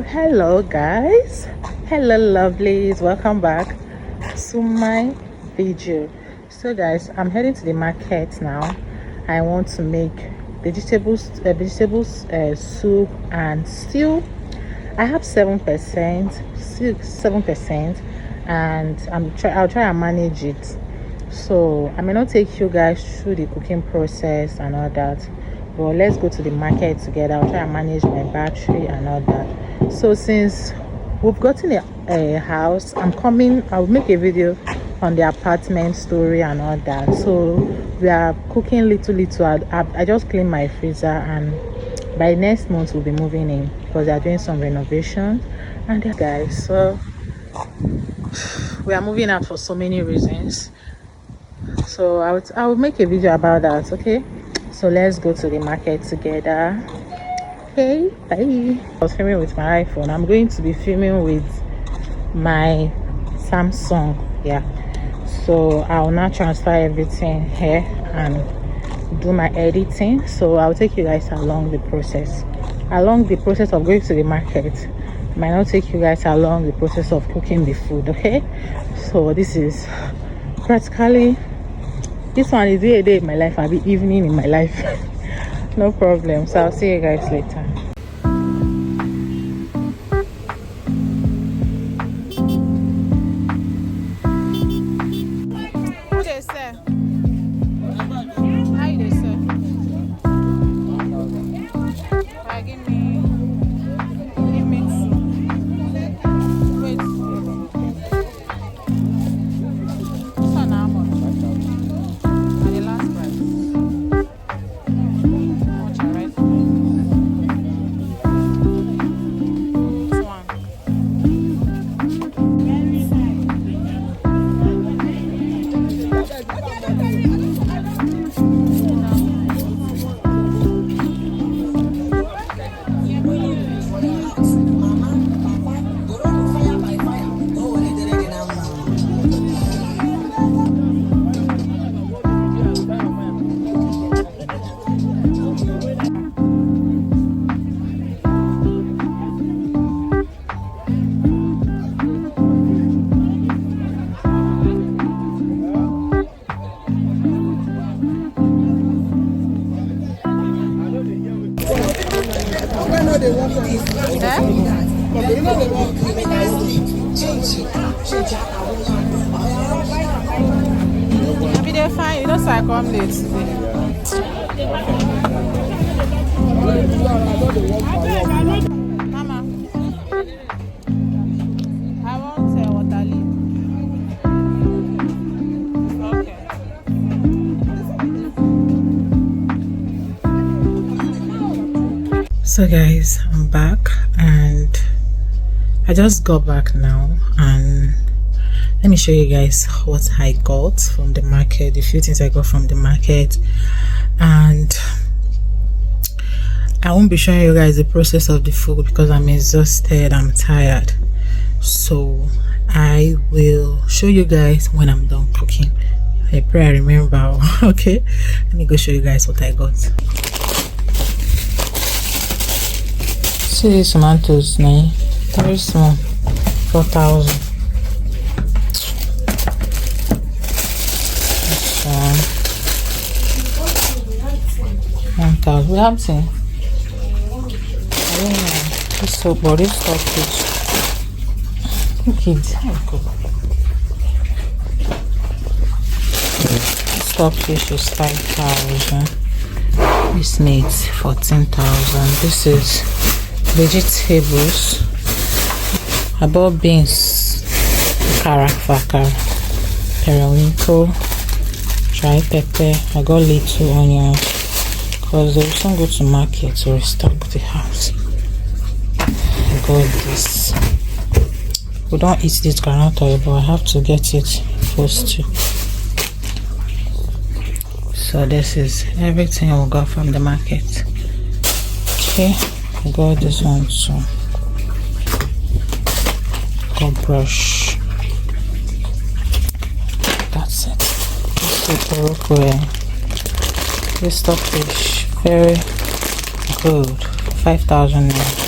Hello guys, hello lovelies, welcome back to my video. So guys, I'm heading to the market now. I want to make vegetables soup and stew. I have 7%, 7%, and I'll try and manage it. So I may not take you guys through the cooking process and all that, but let's go to the market together. I'll try and manage my battery and all that. So since we've gotten a house, I'll make a video on the apartment story and all that. So we are cooking little. I just cleaned my freezer, and by next month we'll be moving in because they are doing some renovations. And guys, so we are moving out for so many reasons. So I will make a video about that. Okay, so let's go to the market together. Okay, bye. I was filming with my iPhone. I'm going to be filming with my Samsung. Yeah, so I'll now transfer everything here and do my editing. So I'll take you guys along the process of going to the market. I might not take you guys along the process of cooking the food. Okay, so this is practically, this one is a day in my life. I'll be evening in my life. No problem. So I'll see you guys later. Maybe they're fine, you know, so I come late today. Mama, I want water leaf. Okay. So guys, I'm back and I just got back now, and let me show you guys what I got from the market, a few things I got from the market. And I won't be showing you guys the process of the food because I'm exhausted, I'm tired. So I will show you guys when I'm done cooking. I pray I remember. Okay, let me go show you guys what I got. See these tomatoes now, very small, 4,000. This one, 1,000. We have seen. I don't know. This soap, but this stockfish. Look it. This stockfish is 5,000. This meat 14,000. This is vegetables. I bought beans, carrot, periwinkle, dry pepper. I got little onions because they will soon go to market to restock the house. I got this. We don't eat this groundnut oil, but I have to get it first too. So this is everything we got from the market. Okay, I got this one too. Got brush. That's it. This is the this stockfish, very good. 5,000 naira.